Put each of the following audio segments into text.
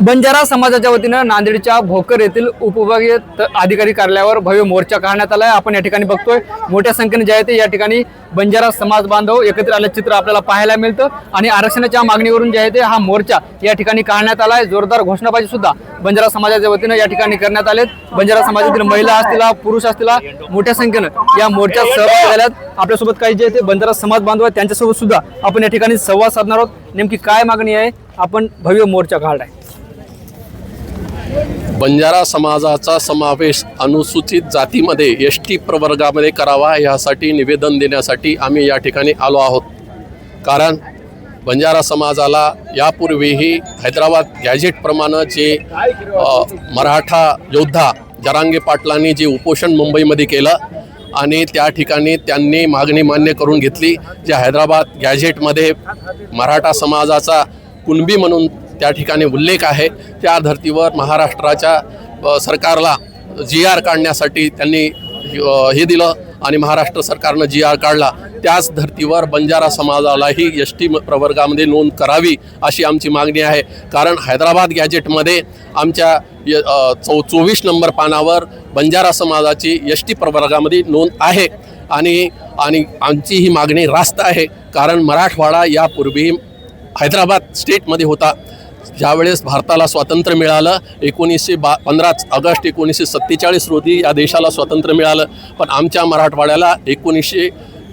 बंजारा समाजाच्या वतीनं नांदेडच्या भोकर येथील उपविभागीय अधिकारी कार्यालयावर भव्य मोर्चा काढण्यात आला आहे। आपण या ठिकाणी बघतोय मोठ्या संख्येने जे आहे ते या ठिकाणी बंजारा समाज बांधव एकत्र आले चित्र आपल्याला पाहायला मिळतं आणि आरक्षणाच्या मागणीवरून जे आहे ते हा मोर्चा या ठिकाणी काढण्यात आला आहे। जोरदार घोषणाबाजी सुद्धा बंजारा समाजाच्या वतीनं या ठिकाणी करण्यात आलेत। बंजारा समाजातील महिला असतील पुरुष असतील मोठ्या संख्येनं या मोर्चात सहभागी झाल्यात। आपल्यासोबत काही जे ते बंजारा समाज बांधव आहेत त्यांच्यासोबत सुद्धा आपण या ठिकाणी संवाद साधणार आहोत। नेमकी काय मागणी आहे, आपण भव्य मोर्चा काढलाय। बंजारा समाजाचा समावेश अनुसूचित जातीमध्ये एसटी प्रवर्गामध्ये करावा यासाठी निवेदन देण्यासाठी आम्ही या ठिकाणी आलो आहोत। कारण बंजारा समाजाला यापूर्वीही हैदराबाद गॅजेटप्रमाणे जे मराठा योद्धा जरांगे पाटलांनी जे उपोषण मुंबईमध्ये केलं आणि त्या ठिकाणी त्यांनी मागणी मान्य करून घेतली। जे हैदराबाद गॅजेटमध्ये मराठा समाजाचा कुणबी म्हणून त्या ठिकाणी उल्लेख आहे, त्या धर्तीवर महाराष्ट्राच्या सरकारला GR काढण्यासाठी त्यांनी हे दिलं आणि महाराष्ट्र सरकारनं GR काढला। त्याच धर्तीवर बंजारा समाजालाही एसटी प्रवर्गामध्ये नोंद करावी अशी आमची मागणी आहे। कारण हैदराबाद गॅजेटमध्ये आमच्या 24 नंबर पानावर बंजारा समाजाची एसटी प्रवर्गामध्ये नोंद आहे आणि आमची ही मागणी रास्त आहे। कारण मराठवाडा यापूर्वी हैदराबाद स्टेटमध्ये होता। ज्यावेळेस भारताला स्वातंत्र्य मिळालं 15 ऑगस्ट 1947 रोजी या देशाला स्वातंत्र्य मिळालं, पण आमच्या मराठवाड्याला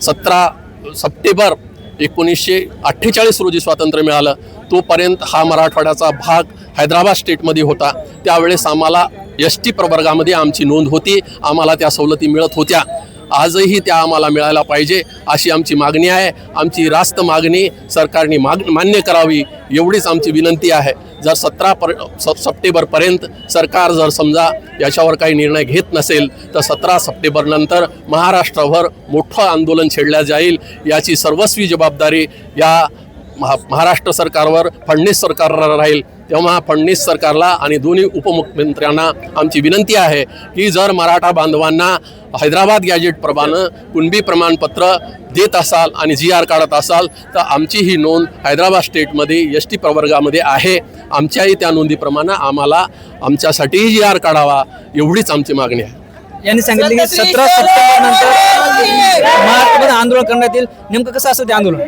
17 सप्टेंबर 1948 रोजी स्वातंत्र्य मिळालं। तोपर्यंत हा मराठवाड्याचा भाग हैदराबाद स्टेटमध्ये होता। त्यावेळेस आम्हाला एसटी प्रवर्गामध्ये आमची नोंद होती, आम्हाला त्या सवलती मिळत होत्या। आजही त्या आम्हाला मिळायला पाहिजे अशी आमची मागणी आहे। आमची रास्त मागणी सरकारने मान्य करावी एवढीच आमची विनंती आहे। जर 17 सप्टेंबरपर्यंत सरकार जर समजा याच्यावर काही निर्णय घेत नसेल तर 17 सप्टेंबरनंतर महाराष्ट्रावर मोठं आंदोलन छेडलं जाईल। याची सर्वस्वी जबाबदारी या महाराष्ट्र सरकारवर फडणवीस सरकारला राहील। तेव्हा फडणवीस सरकारला आणि दोन्ही उपमुख्यमंत्र्यांना आमची विनंती आहे की जर मराठा बांधवांना हैदराबाद गॅजेटप्रमाणे कुणबी प्रमाणपत्र देत असाल आणि GR काढत असाल तर आमची ही नोंद हैदराबाद स्टेटमध्ये एसटी प्रवर्गामध्ये आहे। आमच्याही त्या नोंदीप्रमाणे आम्हाला आमच्यासाठीही GR काढावा एवढीच आमची मागणी आहे। यांनी सांगितले की 17 सप्टेंबर नंतर महाराष्ट्रामध्ये आंदोलन करण्यात येईल। नेमकं कसं असतं ते आंदोलन?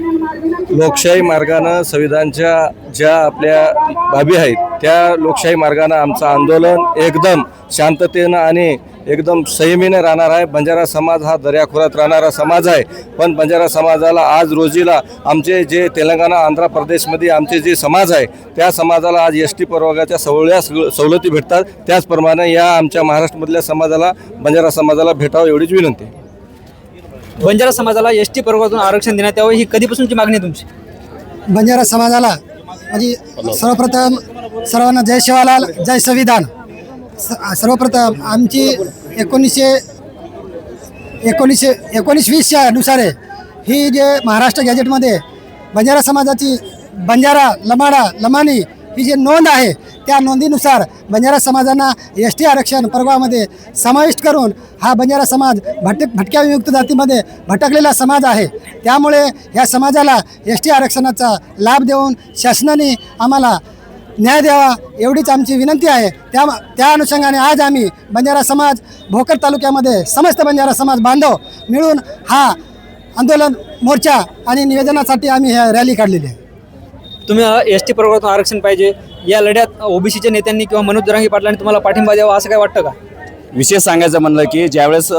लोकशाही मार्गानं संविधानच्या ज्या आपल्या बाबी आहेत त्या लोकशाही मार्गानं आमचं आंदोलन एकदम शांततेनं आणि एकदम संयमीने राहणार आहे। बंजारा समाज हा दर्याखोऱ्यात राहणारा समाज आहे, पण बंजारा समाजाला आज रोजीला आमचे जे तेलंगणा आंध्र प्रदेशमध्ये आमचे जे समाज आहे त्या समाजाला आज एसटी प्रवर्गाच्या सवलती भेटतात। त्याचप्रमाणे या आमच्या महाराष्ट्रामधल्या समाजाला बंजारा समाजाला भेटावं एवढीच विनंती आहे। बंजारा समाजाला एसटी प्रवर्गातून आरक्षण देण्यात यावं ही कधीपासूनची मागणी आहे तुमची? बंजारा समाजाला म्हणजे सर्वप्रथम सर्वांना जय शिवालाल जय संविधान। सर्वप्रथम आमची 1919-20 नुसार ही जे महाराष्ट्र गॅजेटमध्ये बंजारा समाजाची बंजारा लमाडा लमाणी ही जी नोंद आहे त्या नोंदीनुसार बंजारा समाजांना एसटी आरक्षण प्रवर्गामध्ये समाविष्ट करून हा बंजारा समाज भटक्या विमुक्त जातीमध्ये भटकलेला समाज आहे। त्यामुळे या समाजाला एसटी आरक्षणाचा लाभ देऊन शासनाने आम्हाला न्याय द्यावा एवढीच आमची विनंती आहे। त्या अनुषंगाने आज आम्ही बंजारा समाज भोकर तालुक्यामध्ये समस्त बंजारा समाज बांधव मिळून हा आंदोलन मोर्चा आणि निवेदनासाठी आम्ही रॅली काढलेली आहे। तुम्ही एसटी प्रवर्गातून आरक्षण पाहिजे या लढ्यात ओबीसीच्या नेत्यांनी किंवा मनोज जरांगे पाटलांनी तुम्हाला पाठिंबा द्यावा असं काय वाटतं का? विशेष सांगायचं म्हणलं की ज्यावेळेस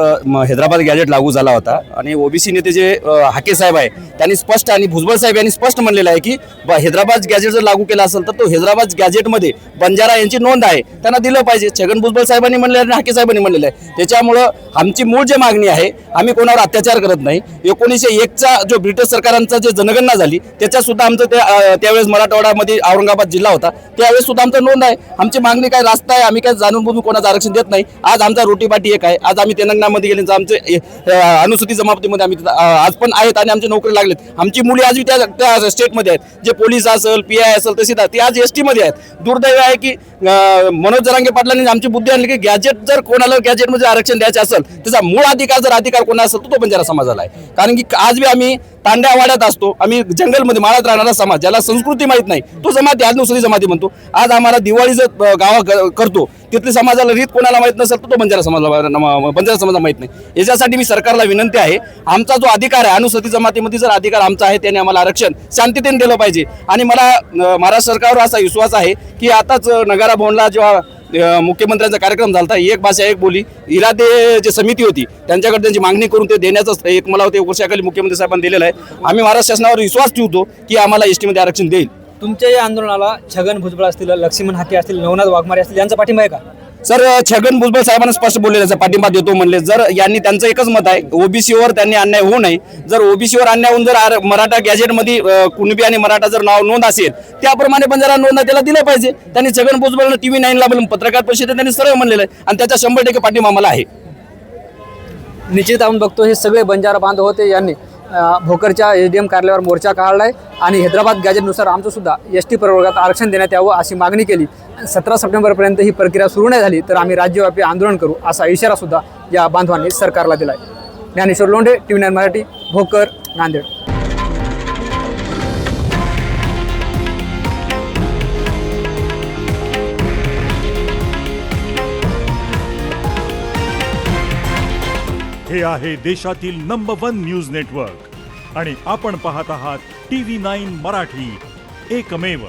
हैदराबाद गॅजेट लागू झाला होता आणि ओबीसी नेते जे हाके साहेब आहे त्यांनी स्पष्ट आणि भुजबळ साहेब यांनी स्पष्ट म्हणलेलं आहे की हैदराबाद गॅजेट जर लागू केला असेल तर तो हैदराबाद गॅजेटमध्ये बंजारा यांची नोंद आहे त्यांना दिलं पाहिजे। छगन भुजबळ साहेबांनी म्हणलेलं आणि हाके साहेबांनी म्हणलेलं आहे। त्याच्यामुळं आमची मूळ जे मागणी आहे आम्ही कोणावर अत्याचार करत नाही। 1901चा जो ब्रिटिश सरकारांचा जे जनगणना झाली त्याच्यात सुद्धा आमचं त्यावेळेस मराठवाड्यामध्ये औरंगाबाद जिल्हा होता त्यावेळेस सुद्धा आमचं नोंद आहे। आमची मागणी काय रास्त आहे, आम्ही काय जाणून बुजून कोणाचं आरक्षण देत नाही। आज आज आमचा रोटीपाटी एक आहे. आज आम्ही तेलंगणामध्ये गेले तर आमचे अनुसूचित जमातीमध्ये आम्ही आज पण आहेत आणि आमचे नोकरी लागलेत. आमची मुली आज त्या स्टेटमध्ये आहेत, जे पोलीस असेल PI असेल तशी ती आज ST मध्ये आहेत. दुर्दैव आहे की मनोज जरांगे पाटलांनी आमची बुद्धी आणली की गॅजेट जर कोणाला गॅजेटमध्ये आरक्षण द्यायचं असेल त्याचा मूळ अधिकार कोणा असेल तो बंजारा समाजाला आहे. कारण की आज बी आम्ही तांड्या वाड्यात असतो, आम्ही जंगलमध्ये माळात राहणारा समाज, ज्याला संस्कृती माहीत नाही तो जमाती आज अनुसूचित जमाती म्हणतो. आज आम्हाला दिवाळीचं गावा करतो तिथली समाजाला रीत कोणाला माहीत नसेल तर तो बंजारा समाजाला माहीत नाही. याच्यासाठी मी सरकारला विनंती आहे, आमचा जो अधिकार आहे अनुसूचित जमातीमध्ये जर अधिकार आमचा आहे त्याने आम्हाला आरक्षण शांततेने दिलं पाहिजे. आणि मला महाराष्ट्र सरकारवर असा विश्वास आहे की आताच नगारा भवनला जेव्हा मुख्यमंत्र्यांचा कार्यक्रम झाला, एक भाषा एक बोली इरादे जी समिती होती त्यांच्याकडे त्यांची मागणी करून ते देण्याचं एक मला ते वर्षाखाली मुख्यमंत्री साहेबांनी दिलेलं आहे. आम्ही महाराष्ट्र शासनावर विश्वास ठेवतो की आम्हाला ST मध्ये आरक्षण देईल. तुमच्या या आंदोलनाला छगन भुजबळ असतील, लक्ष्मण हाके असतील, नवनाथ वाघमारे असतील यांचा पाठिंबा आहे का? सर, छगन भुजबळ साहेबांना स्पष्ट बोललेलं पाठिंबा देतो म्हणले. जर यांनी त्यांचं एकच मत आहे, OBCवर त्यांनी अन्याय होऊ नये. जर OBCवर अन्याय होऊन जर मराठा गॅजेटमध्ये कुणबी आणि मराठा जर नाव नोंद असेल त्याप्रमाणे बंजारा नोंद त्याला दिलं पाहिजे. त्यांनी छगन भुजबळनं TV9ला पत्रकार परिषदेत त्यांनी सरळ म्हणलेलं आहे आणि त्याचा 100% पाठिंबा आम्हाला आहे. निश्चित आपण बघतो हे सगळे बंजारा बांधव होते, यांनी भोकरच्या SDM कार्यालयावर मोर्चा काढला आहे आणि हैदराबाद गॅजेटनुसार आमचं सुद्धा ST प्रवर्गात आरक्षण देण्यात यावं अशी मागणी केली. 17 सप्टेंबरपर्यंत ही प्रक्रिया सुरू नाही झाली तर आम्ही राज्यव्यापी आंदोलन करू असा इशारा सुद्धा या बांधवांनी सरकारला दिला आहे. ज्ञानेश्वर लोंढे, TV9 मराठी, भोकर, नांदेड. हे आहे देशातील नंबर 1 न्यूज नेटवर्क आणि आपण पाहत आहात TV9 मराठी, एकमेव.